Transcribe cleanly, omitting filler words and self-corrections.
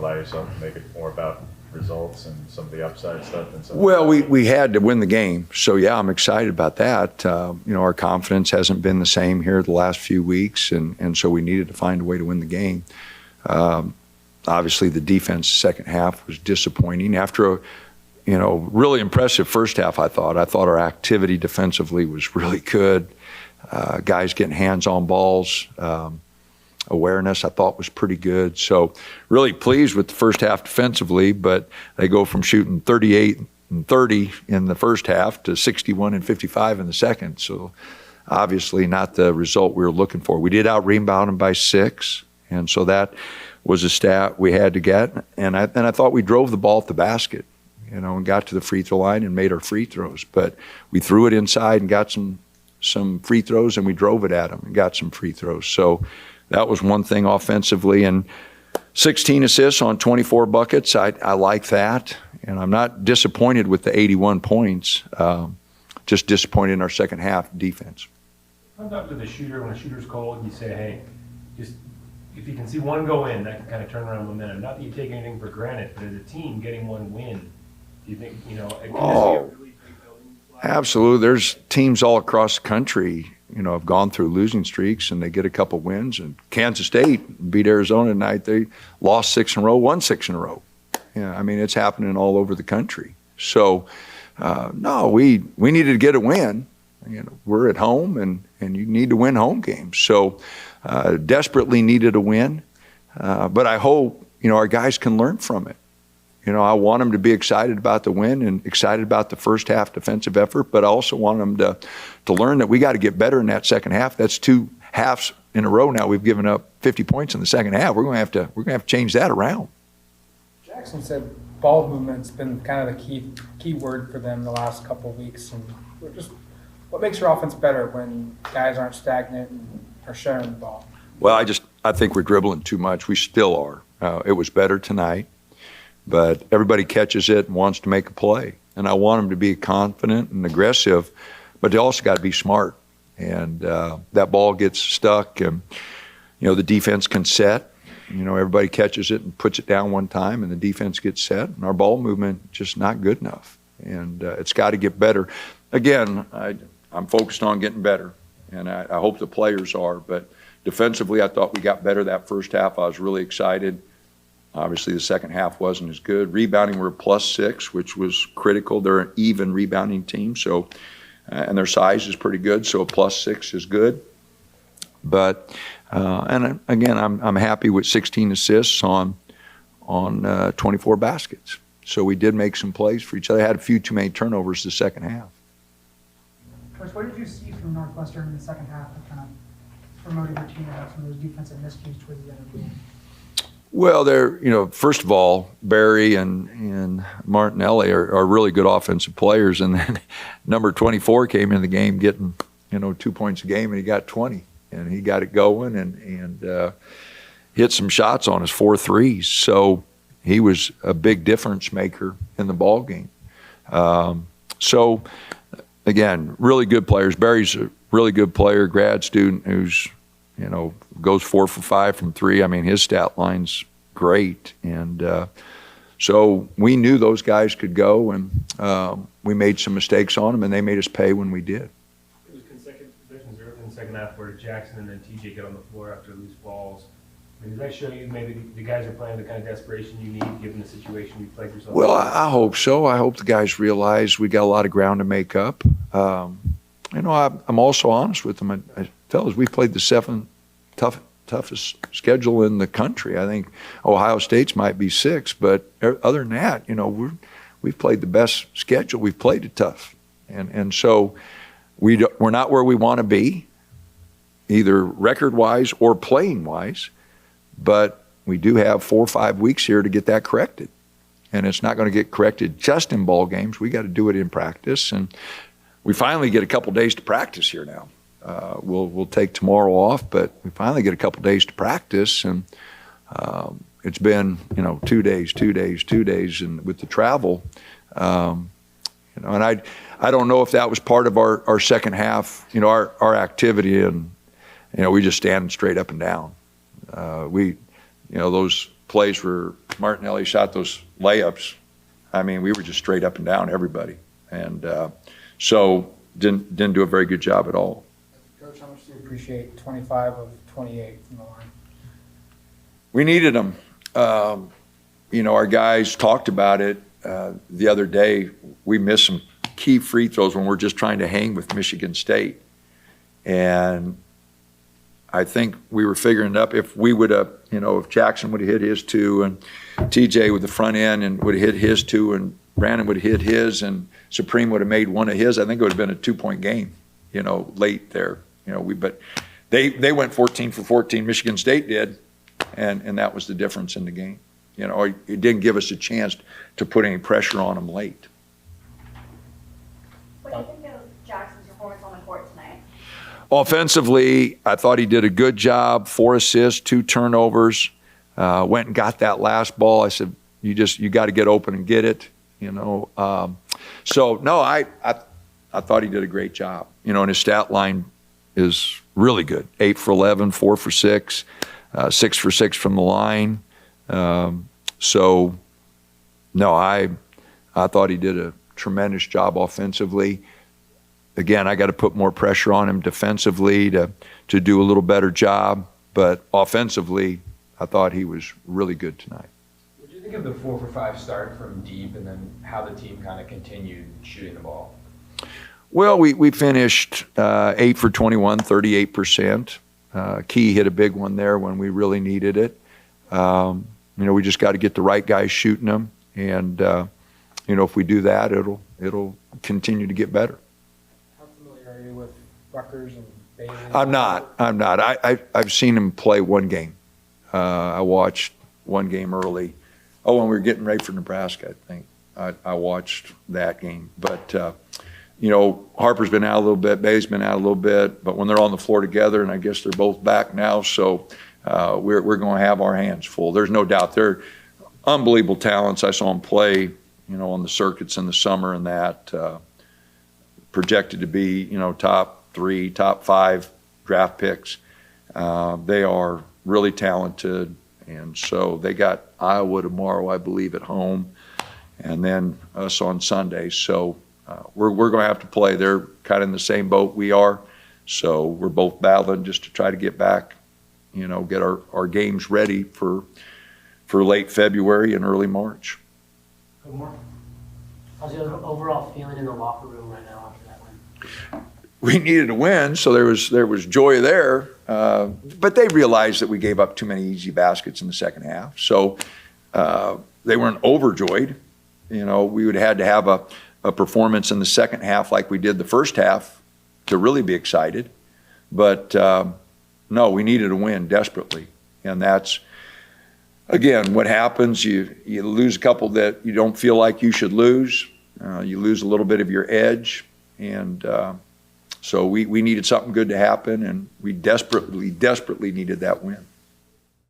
allow yourself to make it more about results and some of the upside stuff than some? Well, we had to win the game. So, yeah, I'm excited about that. Our confidence hasn't been the same here the last few weeks, and so we needed to find a way to win the game. Obviously, the defense second half was disappointing. After a really impressive first half, I thought our activity defensively was really good. Guys getting hands on balls. Awareness, I thought, was pretty good. So really pleased with the first half defensively, but they go from shooting 38 and 30 in the first half to 61 and 55 in the second. So obviously not the result we were looking for. We did out-rebound them by 6, and so that was a stat we had to get. And I thought we drove the ball at the basket, and got to the free throw line and made our free throws. But we threw it inside and got some free throws, and we drove it at them and got some free throws. So that was one thing offensively, and 16 assists on 24 buckets. I like that, and I'm not disappointed with the 81 points, just disappointed in our second half defense. How about to the shooter, when a shooter's cold, you say, hey, just if you can see one go in, that can kind of turn around momentum. Not that you take anything for granted, but as a team, getting one win, do you think, can this be a really big building block? Absolutely. There's teams all across the country have gone through losing streaks and they get a couple wins. And Kansas State beat Arizona tonight. They lost 6 in a row, won 6 in a row. Yeah, I mean, it's happening all over the country. So, no, we needed to get a win. We're at home, and you need to win home games. So, desperately needed a win. But I hope, our guys can learn from it. I want them to be excited about the win and excited about the first half defensive effort, but I also want them to learn that we got to get better in that second half. That's 2 halves in a row now. We've given up 50 points in the second half. We're going to have to change that around. Jackson said ball movement's been kind of the key word for them the last couple of weeks. And what makes your offense better when guys aren't stagnant and are sharing the ball? Well, I think we're dribbling too much. We still are. It was better tonight. But everybody catches it and wants to make a play. And I want them to be confident and aggressive, but they also got to be smart. And that ball gets stuck, and, the defense can set. Everybody catches it and puts it down one time, and the defense gets set. And our ball movement just not good enough. And it's got to get better. Again, I'm focused on getting better, and I hope the players are. But defensively, I thought we got better that first half. I was really excited. Obviously, the second half wasn't as good. Rebounding, we're +6, which was critical. They're an even rebounding team, so and their size is pretty good, so a +6 is good. But and again, I'm happy with 16 assists on 24 baskets. So we did make some plays for each other. Had a few too many turnovers the second half. Coach, what did you see from Northwestern in the second half that kind of promoted your team out from those defensive miscues towards the end of the game? Well, they're, first of all, Barry and Martinelli are really good offensive players. And then number 24 came in the game getting, 2 points a game, and he got 20. And he got it going and hit some shots on his 4 threes. So he was a big difference maker in the ball game. So, again, really good players. Barry's a really good player, grad student who's, goes 4 for 5 from 3. I mean, his stat line's great. And so we knew those guys could go, and we made some mistakes on them, and they made us pay when we did. It was consecutive possessions early in the second half where Jackson and then TJ get on the floor after loose balls. I mean, does that show you maybe the guys are playing the kind of desperation you need given the situation you played yourself? Well, I hope so. I hope the guys realize we got a lot of ground to make up. I'm also honest with them. Fellas, we played the 7th toughest schedule in the country. I think Ohio State's might be 6, but other than that, we've played the best schedule. We've played it tough, and so we're not where we want to be, either record-wise or playing-wise. But we do have 4 or 5 weeks here to get that corrected, and it's not going to get corrected just in ball games. We got to do it in practice, and we finally get a couple days to practice here now. We'll take tomorrow off, but we finally get a couple days to practice, and it's been 2 days, and with the travel, and I don't know if that was part of our second half, our activity, and we just stand straight up and down. Those plays were Martinelli shot those layups, I mean, we were just straight up and down, everybody. And so didn't do a very good job at all. Coach, how much do you appreciate 25 of 28 from the line? We needed them. Our guys talked about it the other day. We missed some key free throws when we're just trying to hang with Michigan State. And I think we were figuring it up. If we would have, if Jackson would have hit his two and TJ with the front end and would have hit his two and Brandon would have hit his and Supreme would have made one of his, I think it would have been a 2-point game, late there. But they went 14 for 14, Michigan State did, and that was the difference in the game. It didn't give us a chance to put any pressure on them late. What do you think of Jackson's performance on the court tonight? Offensively, I thought he did a good job. 4 assists, 2 turnovers. Went and got that last ball. I said, you got to get open and get it. So no, I thought he did a great job. And his stat line is really good. 8 for 11, 4 for 6, 6 for 6 from the line. So no, I thought he did a tremendous job offensively. Again, I got to put more pressure on him defensively to do a little better job. But offensively, I thought he was really good tonight. What do you think of the 4 for 5 start from deep and then how the team kind of continued shooting the ball? Well, we finished 8 for 21, 38%. Key hit a big one there when we really needed it. We just got to get the right guys shooting them. And, if we do that, it'll continue to get better. How familiar are you with Rutgers and Bailey? I'm not. I've seen him play one game. I watched one game early. When we were getting ready for Nebraska, I think. I watched that game. But, Harper's been out a little bit, Bay's been out a little bit. But when they're on the floor together, and I guess they're both back now, so we're going to have our hands full. There's no doubt. They're unbelievable talents. I saw them play, on the circuits in the summer and that. Projected to be, top 3, top 5 draft picks. They are really talented, and so they got Iowa tomorrow, I believe, at home, and then us on Sunday. So we're going to have to play. They're kind of in the same boat we are, so we're both battling just to try to get back, get our games ready for late February and early March. How's the overall feeling in the locker room right now after that win? We needed a win, so there was joy there. But they realized that we gave up too many easy baskets in the second half. So they weren't overjoyed. We would have had to have a performance in the second half like we did the first half to really be excited. But no, we needed a win desperately. And that's, again, what happens. You lose a couple that you don't feel like you should lose. You lose a little bit of your edge. And so we needed something good to happen, and we desperately needed that win.